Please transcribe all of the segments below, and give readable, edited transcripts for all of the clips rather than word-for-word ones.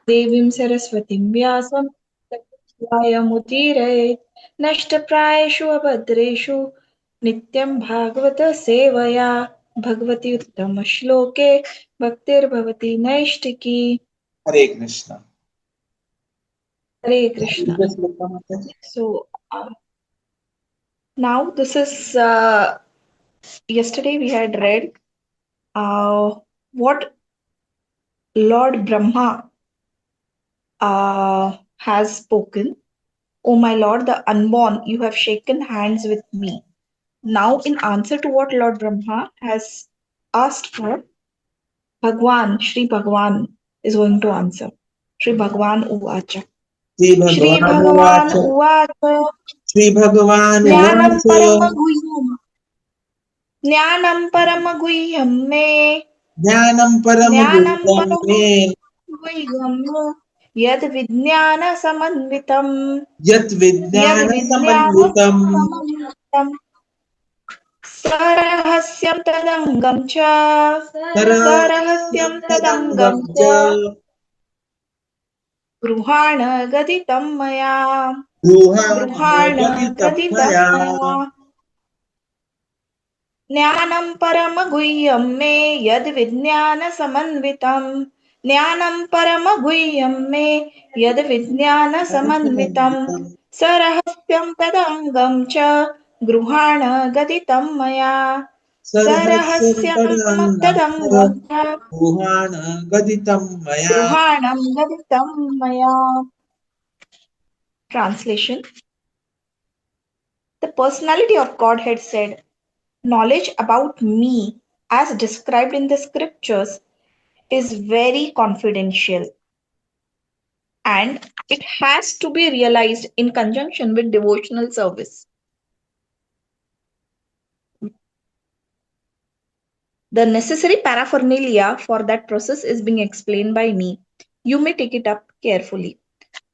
Devim Saraswatim Vyasam Mutirayet Nashtaprayeshu Abhadreshu Nityam Bhagavata Sevaya Bhagavati Uttama Shloke Bhaktir Bhavati Naishtiki. Hare Krishna. Hare Krishna. So now this is yesterday we had read what Lord Brahma has spoken. O my Lord, the unborn, you have shaken hands with me. Now, in answer to what Lord Brahma has asked for, Bhagwan, Shri Bhagwan is going to answer. Shri Bhagwan Uvacha. Shri Bhagwan Uvacha. Shri Bhagwan Jnanam Paramaguhyam. Jnanam Paramaguhyam me. Jnanam Paramaguhyam me. Yad Vijnana Samanvitam. Yat Vijnana Samanvitam. Sarahasyam tadangam cha. Sarahasyam tadangam cha. Gruhana gaditam maya. Gruhana gaditam maya. Jnanam paramaguhyam me yad vijnana samanvitam. Jnanam paramaguhyam me yad vijnana samanvitam. Sarahasyam tadangam cha. Gruhana gaditam maya. Sarahasyam tadangam cha. Gruhana gaditam maya. Gruhanam gaditam maya. Translation. The personality of Godhead said, knowledge about me as described in the scriptures is very confidential and it has to be realized in conjunction with devotional service. The necessary paraphernalia for that process is being explained by me. You may take it up carefully.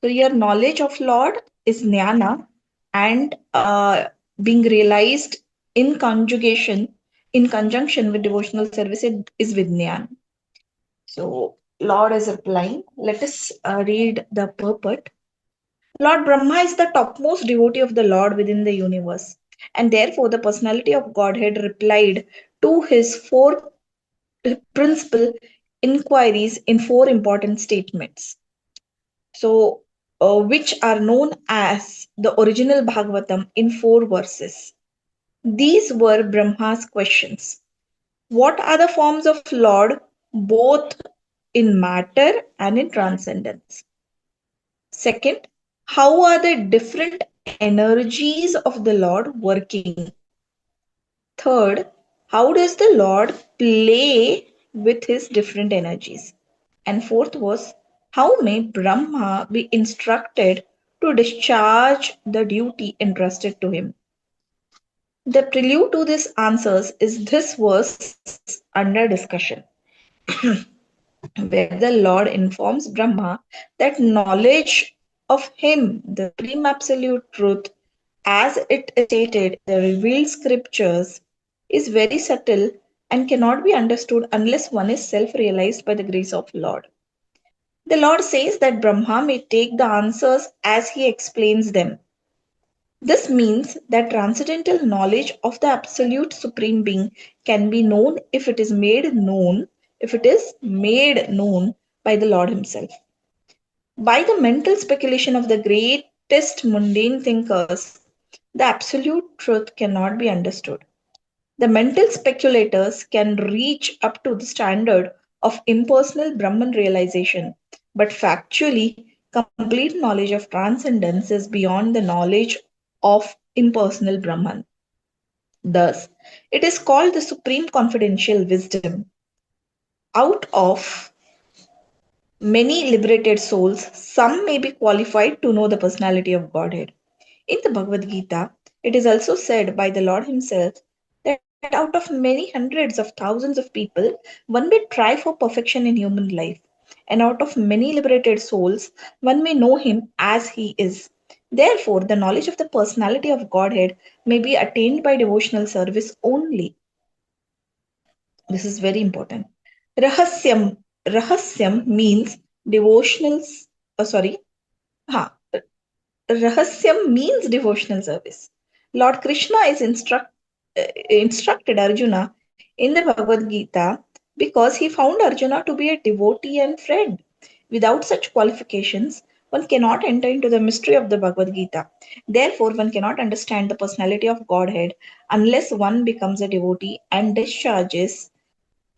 So your knowledge of Lord is jnana and being realized in conjunction with devotional service is vijnana. So Lord is replying. Let us read the purport. Lord Brahma is the topmost devotee of the Lord within the universe, and therefore the personality of Godhead replied to his four principal inquiries in four important statements. So, which are known as the original Bhagavatam in 4 verses. These were Brahma's questions. What are the forms of Lord, both in matter and in transcendence? Second, how are the different energies of the Lord working? Third, how does the Lord play with his different energies? And fourth was, how may Brahma be instructed to discharge the duty entrusted to him? The prelude to these answers is this verse under discussion, where the Lord informs Brahma that knowledge of him, the supreme absolute truth, as it is stated in the revealed scriptures, is very subtle and cannot be understood unless one is self-realized by the grace of Lord. The Lord says that Brahma may take the answers as he explains them. This means that transcendental knowledge of the absolute supreme being can be known if it is made known by the Lord himself. By the mental speculation of the greatest mundane thinkers, the absolute truth cannot be understood. The mental speculators can reach up to the standard of impersonal Brahman realization, but factually, complete knowledge of transcendence is beyond the knowledge of impersonal Brahman. Thus, it is called the supreme confidential wisdom. Out of many liberated souls, some may be qualified to know the personality of Godhead. In the Bhagavad Gita, it is also said by the Lord himself that out of many hundreds of thousands of people, one may try for perfection in human life. And out of many liberated souls, one may know him as he is. Therefore, the knowledge of the personality of Godhead may be attained by devotional service only. This is very important. Rahasyam means devotionals, sorry, ha, Rahasyam means devotional service. Lord Krishna is instructed Arjuna in the Bhagavad Gita because he found Arjuna to be a devotee and friend. Without such qualifications, one cannot enter into the mystery of the Bhagavad Gita. Therefore, one cannot understand the personality of Godhead unless one becomes a devotee and discharges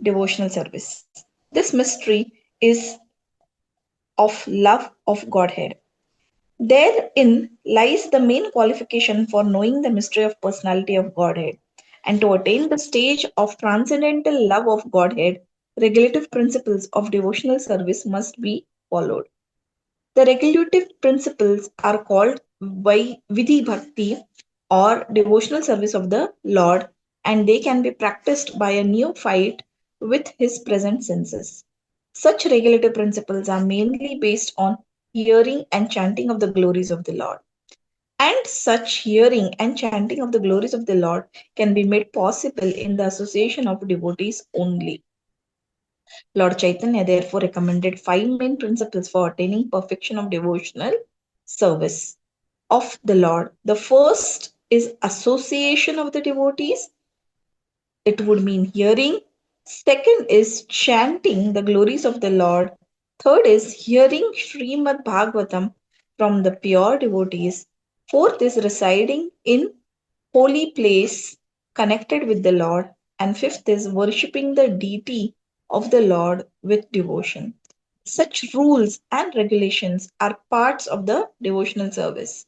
devotional service. This mystery is of love of Godhead. Therein lies the main qualification for knowing the mystery of personality of Godhead. And to attain the stage of transcendental love of Godhead, regulative principles of devotional service must be followed. The regulative principles are called Vidhi Bhakti or devotional service of the Lord, and they can be practiced by a neophyte with his present senses. Such regulative principles are mainly based on hearing and chanting of the glories of the Lord. And such hearing and chanting of the glories of the Lord can be made possible in the association of devotees only. Lord Chaitanya therefore recommended five main principles for attaining perfection of devotional service of the Lord. The first is association of the devotees. It would mean hearing. Second is chanting the glories of the Lord. Third is hearing Śrīmad Bhāgavatam from the pure devotees. Fourth is residing in holy place connected with the Lord. And fifth is worshipping the deity of the Lord with devotion. Such rules and regulations are parts of the devotional service.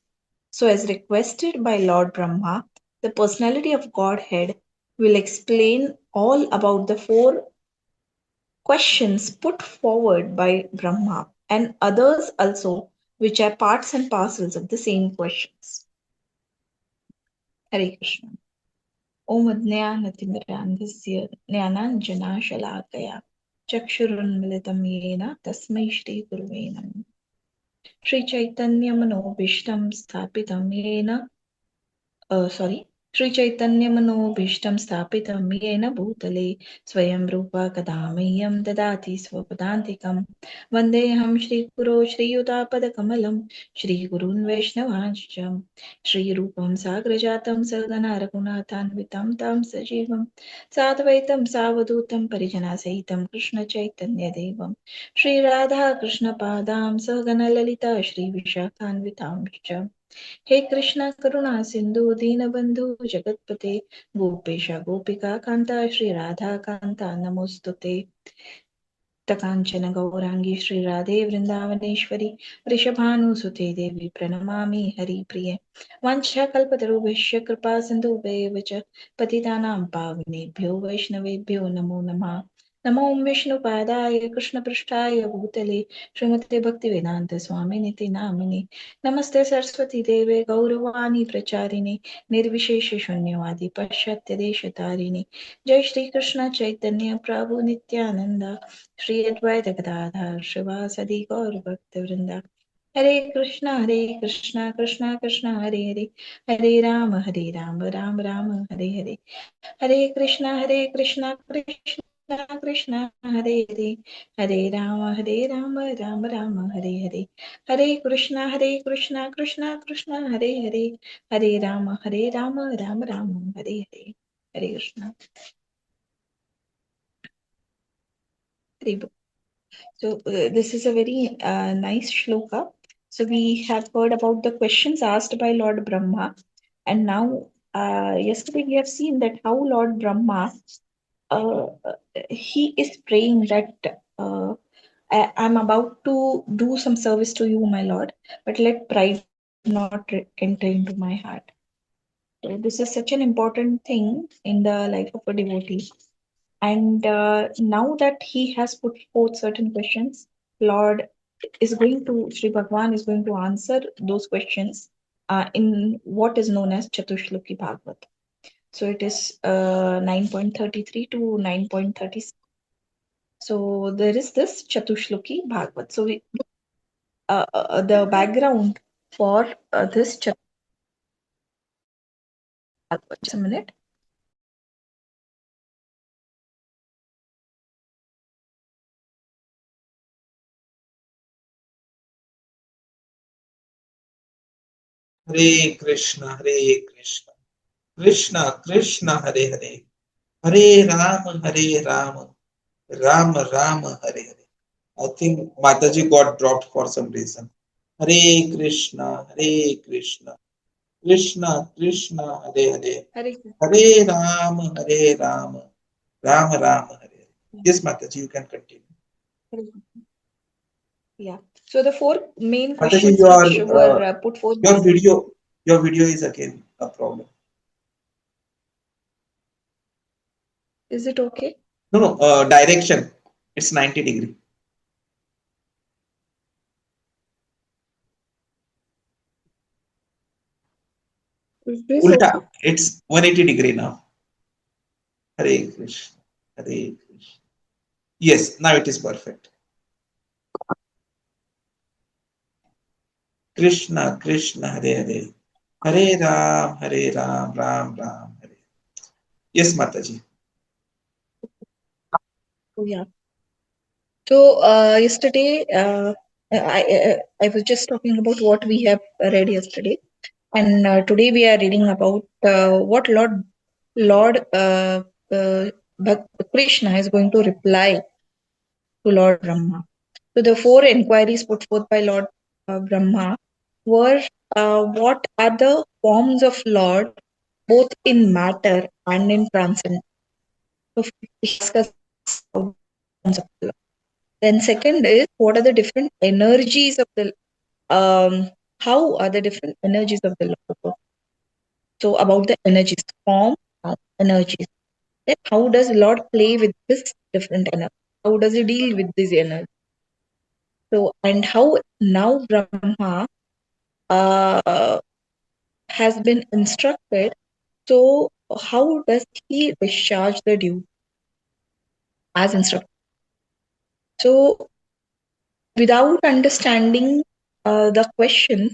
So, as requested by Lord Brahma, the personality of Godhead will explain all about the four questions put forward by Brahma and others also, which are parts and parcels of the same questions. Hare Krishna. Om Ajnanatimmirandhasya Jnananjanashalakaya Chakshurunmilitam Yena Tasmai Shri Guruve Namah. Shri Chaitanya Manobhishtam Sthapitam Yena Sri Chaitanya Manobhishtam Sthapitam Yena Bhutale Swayam Rupa Kadamahyam Dadati Swapadantikam Vandeham Shri Guru Shri Yudapada Kamalam Shri Gurun Vaishnavanshyam Shri Rupam Sagrajatam Sargana Raghunathanvitam Tam Sajivam Sadvaitam Savadutam Parijana Sahitam Krishna Chaitanya Devam Shri Radha Krishna Padam Sargana Lalita Shri Vishakhanvitam हे कृष्ण करुणा सिंधु दीनबंधु जगतपते गोपेश गोपिका कांता श्री राधा कांता नमोस्तुते तकांचन गौरांगी श्री राधे वृंदावनेश्वरी वृषभानुसुते देवी प्रणमामि हरिप्रिये वाञ्छाकल्पतरुभ्यश्च कृपा सिन्धुभ्येव च पतितानां पावनेभ्यो वैष्णवेभ्यो नमो नमः नमो विष्णुपादाय कृष्णपृष्ठाय भूतले श्रीमते भक्तिवेदांत स्वामिनिति नामिने नमस्ते सरस्वती देवे गौरवाणी प्रचारिणे निर्विशेष शून्यवादी पाश्चात्य देशतारिणे जय श्री कृष्ण चैतन्य प्रभु नित्यानंद श्री अद्वैत गदाधर श्रीवासदि गौर भक्त वृंदा हरे कृष्णा कृष्णा कृष्णा हरे हरे हरे राम राम राम हरे हरे हरे कृष्णा कृष्णा कृष्णा हरे हरे हरे राम राम राम हरे हरे हरे कृष्णा कृष्णा कृष्णा हरे हरे हरे राम राम राम हरे हरे हरे कृष्णा हरे बोल. So this is a very nice shloka. So we have heard about the questions asked by Lord Brahma, and now yesterday we have seen that how Lord Brahma uh, he is praying that I'm about to do some service to you, my Lord, but let pride not enter into my heart. So this is such an important thing in the life of a devotee. And now that he has put forth certain questions, Lord Sri Bhagwan is going to answer those questions in what is known as Catuḥ-ślokī Bhāgavatam. So it is 9.33 to 9.36. So there is this Catuḥ-ślokī Bhāgavatam. So the background for this Catuḥ Bhāgavatam. Just a minute. Hare Krishna, Hare Krishna, Krishna Krishna, Hare Hare, Hare Rama, Hare Rama, Rama Rama, Hare Hare. I think Mataji got dropped for some reason. Hare Krishna, Hare Krishna, Krishna Krishna, Hare Hare, Hare Hare Rama, Hare Rama, Rama Rama, Hare Hare. Yes, Mataji, you can continue. Krishna. Yeah. So the four main Mataji, questions which were put forth by your video is again a problem. is it okay? No, no, direction. It's 90 degree. Is this Ulta. okay? It's 180 degree now. Hare Krishna. Hare Krishna. Yes, now it is perfect. Krishna, Krishna, Hare Hare. Hare Ram, Hare Ram, Ram Ram, Hare. Yes, Mataji. Oh, yeah. So yesterday, I was just talking about what we have read yesterday, and today we are reading about what Lord Krishna is going to reply to Lord Brahma. So the four inquiries put forth by Lord Brahma were what are the forms of Lord, both in matter and in transcendence. So we discuss about forms of the Lord. Then second is what are the different energies of the how are the different energies of the Lord? So about the energies, form and energies. Then how does Lord play with this different energy? How does he deal with this energy? So and how now Brahma uh, has been instructed. So how does he discharge the duty as instructed? So without understanding the question,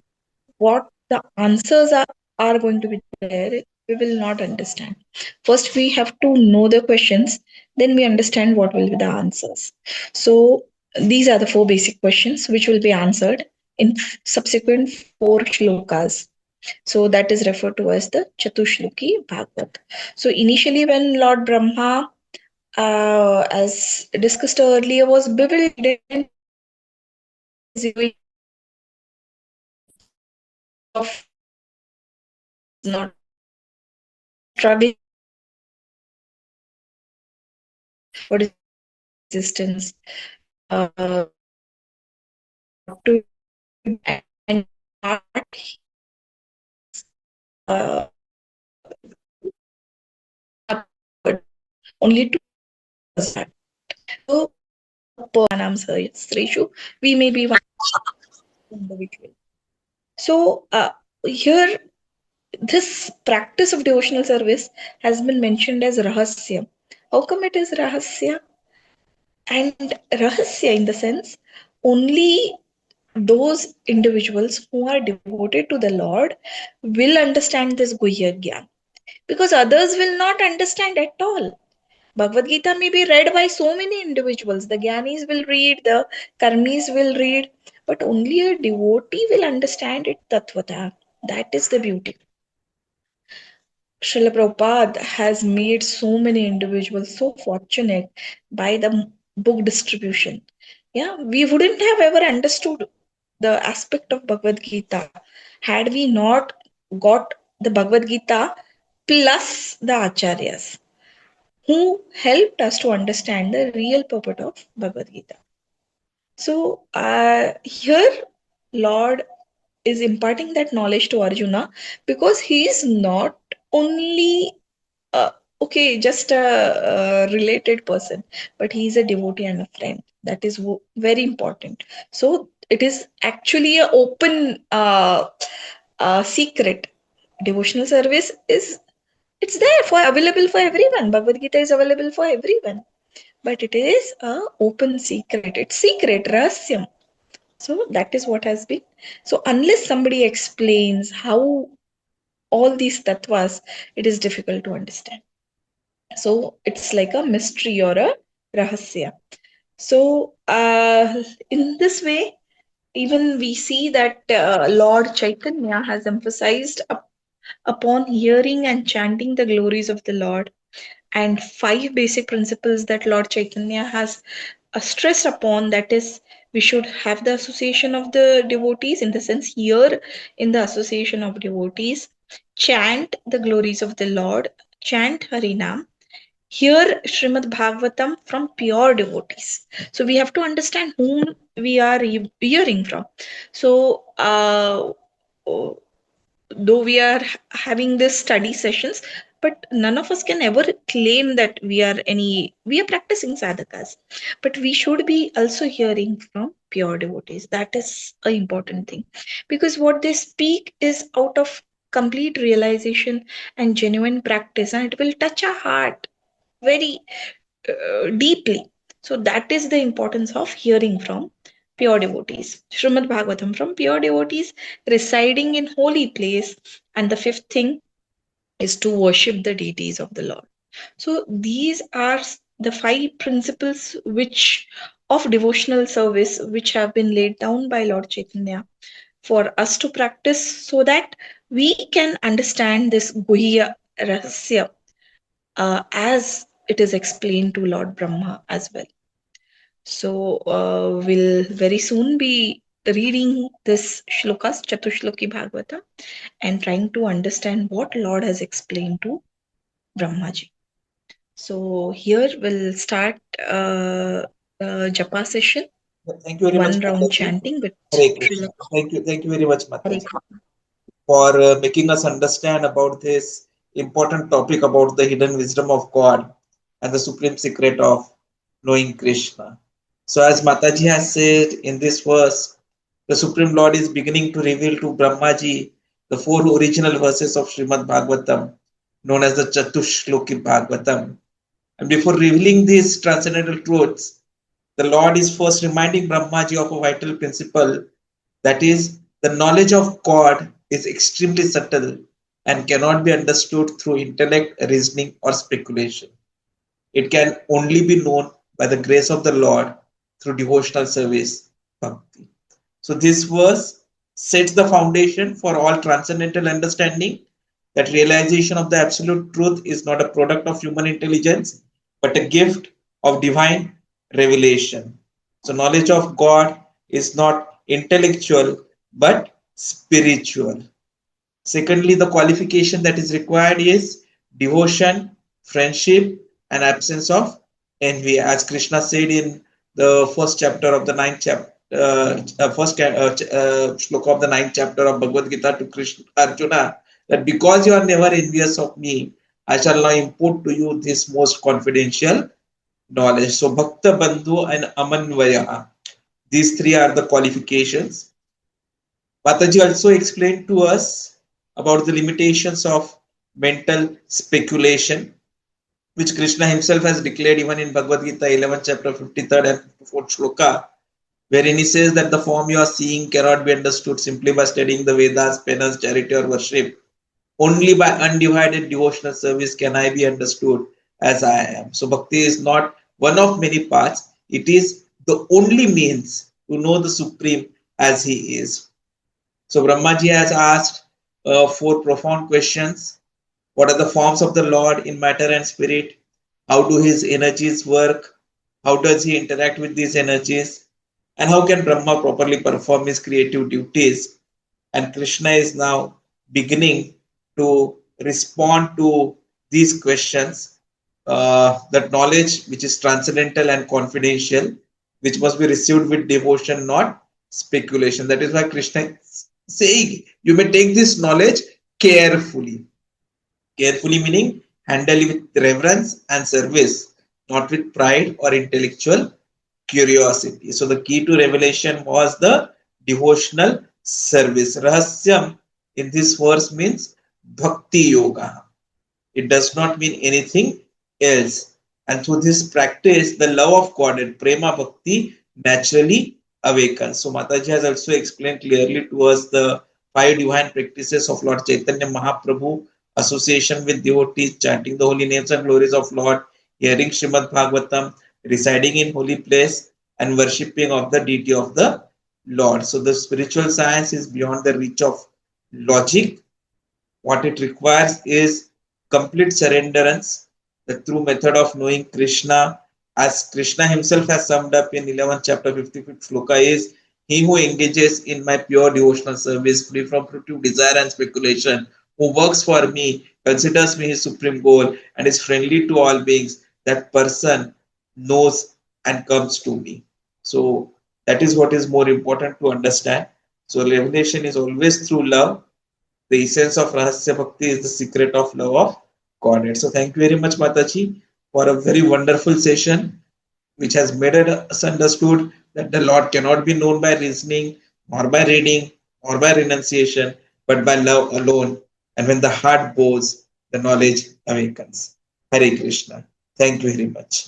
what the answers are going to be there, we will not understand. First, we have to know the questions, then we understand what will be the answers. So these are the four basic questions which will be answered in subsequent four shlokas. So that is referred to as the Catuḥ-ślokī Bhāgavatam. So initially, when Lord Brahma, as discussed earlier, was bewildered, of not struggling, what is existence, uh, to and uh, only to that. So, we may be one individual. So, here this practice of devotional service has been mentioned as rahasya. How come it is rahasya? And rahasya in the sense only those individuals who are devoted to the Lord will understand this Guhya Gyan, because others will not understand at all. Bhagavad Gita may be read by so many individuals. The Gyanis will read, the Karmis will read, but only a devotee will understand it Tatvata. That is the beauty. Srila Prabhupada has made so many individuals so fortunate by the book distribution. Yeah, we wouldn't have ever understood the aspect of Bhagavad Gita had we not got the Bhagavad Gita plus the Acharyas who helped us to understand the real purport of Bhagavad Gita. So here, Lord is imparting that knowledge to Arjuna because he is not only uh, okay, just a related person, but he is a devotee and a friend. That is very important. So it is actually a open secret. Devotional service is it's there for available for everyone. Bhagavad Gita is available for everyone, but it is a open secret. It's secret, rahasyam. So that is what has been. So unless somebody explains how all these tattvas, it is difficult to understand. So it's like a mystery or a rahasya. So in this way, even we see that Lord Chaitanya has emphasized upon hearing and chanting the glories of the Lord, and five basic principles that Lord Chaitanya has stressed upon, that is, we should have the association of the devotees, in the sense, here in the association of devotees, chant the glories of the Lord, chant Harinam, hear Śrīmad Bhāgavatam from pure devotees. So we have to understand whom we are hearing from. So, though we are having this study sessions, but none of us can ever claim that we are practicing sadhakas, but we should be also hearing from pure devotees. That is an important thing, because what they speak is out of complete realization and genuine practice, and it will touch our heart very deeply. So that is the importance of hearing from pure devotees. Srimad Bhagavatam from pure devotees residing in holy place. And the fifth thing is to worship the deities of the Lord. So these are the five principles which of devotional service which have been laid down by Lord Chaitanya for us to practice, so that we can understand this Guhya Rahasya as it is explained to Lord Brahma as well. So we'll very soon be reading this shlokas, Catuḥ-ślokī Bhāgavatam, and trying to understand what Lord has explained to Brahmaji. So here we'll start japa session. Thank you very much, One round Mataji. chanting with Hare Krishna. shlokas. Thank you very much, Hare Mataji, Krishna. for making us understand about this important topic about the hidden wisdom of God and the supreme secret of knowing Krishna. So, as Mataji has said in this verse, the Supreme Lord is beginning to reveal to Brahmaji the four original verses of Śrīmad Bhāgavatam, known as the Catuḥ-ślokī Bhāgavatam. And before revealing these transcendental truths, the Lord is first reminding Brahmaji of a vital principle, that is, the knowledge of God is extremely subtle and cannot be understood through intellect, reasoning, or speculation. It can only be known by the grace of the Lord through devotional service, bhakti. So this verse sets the foundation for all transcendental understanding, that realization of the absolute truth is not a product of human intelligence, but a gift of divine revelation. So knowledge of God is not intellectual, but spiritual. Secondly, the qualification that is required is devotion, friendship, and absence of envy. As Kṛṣṇa said in the first chapter of the ninth chapter, shloka of the ninth chapter of Bhagavad Gita to Krishna, Arjuna, that because you are never envious of me, I shall now impart to you this most confidential knowledge. So Bhakta Bandhu and Amanvaya, these three are the qualifications. Mataji also explained to us about the limitations of mental speculation, which Krishna himself has declared even in Bhagavad Gita 11th chapter 53rd and 54th shloka, wherein he says that the form you are seeing cannot be understood simply by studying the Vedas, penance, charity, or worship. Only by undivided devotional service can I be understood as I am. So bhakti is not one of many paths. It is the only means to know the Supreme as he is. So Brahmaji has asked four profound questions. What are the forms of the Lord in matter and spirit? How do his energies work? How does he interact with these energies? And how can Brahma properly perform his creative duties? And Kṛṣṇa is now beginning to respond to these questions. That knowledge which is transcendental and confidential, which must be received with devotion, not speculation. That is why Kṛṣṇa is saying, you may take this knowledge carefully. Carefully meaning handle it with reverence and service, not with pride or intellectual curiosity. So the key to revelation was the devotional service. Rahasyam in this verse means bhakti yoga. It does not mean anything else. And through this practice, the love of God and prema bhakti naturally awakens. So Mataji has also explained clearly to us the five divine practices of Lord Chaitanya Mahaprabhu: association with devotees, chanting the holy names and glories of Lord, hearing Śrīmad Bhāgavatam, residing in holy place, and worshipping of the deity of the Lord. So the spiritual science is beyond the reach of logic. What it requires is complete surrenderance, the true method of knowing Krishna, as Krishna himself has summed up in 11th chapter 55th sloka, is he who engages in my pure devotional service, free from fruitive desire and speculation, who works for me, considers me his supreme goal, and is friendly to all beings, that person knows and comes to me. So that is what is more important to understand. So revelation is always through love. The essence of Rahasya Bhakti is the secret of love of Godhead. So thank you very much, Mataji, for a very wonderful session, which has made us understood that the Lord cannot be known by reasoning, nor by reading, nor by renunciation, but by love alone. And when the heart bows, the knowledge awakens. Hare Krishna. Thank you very much.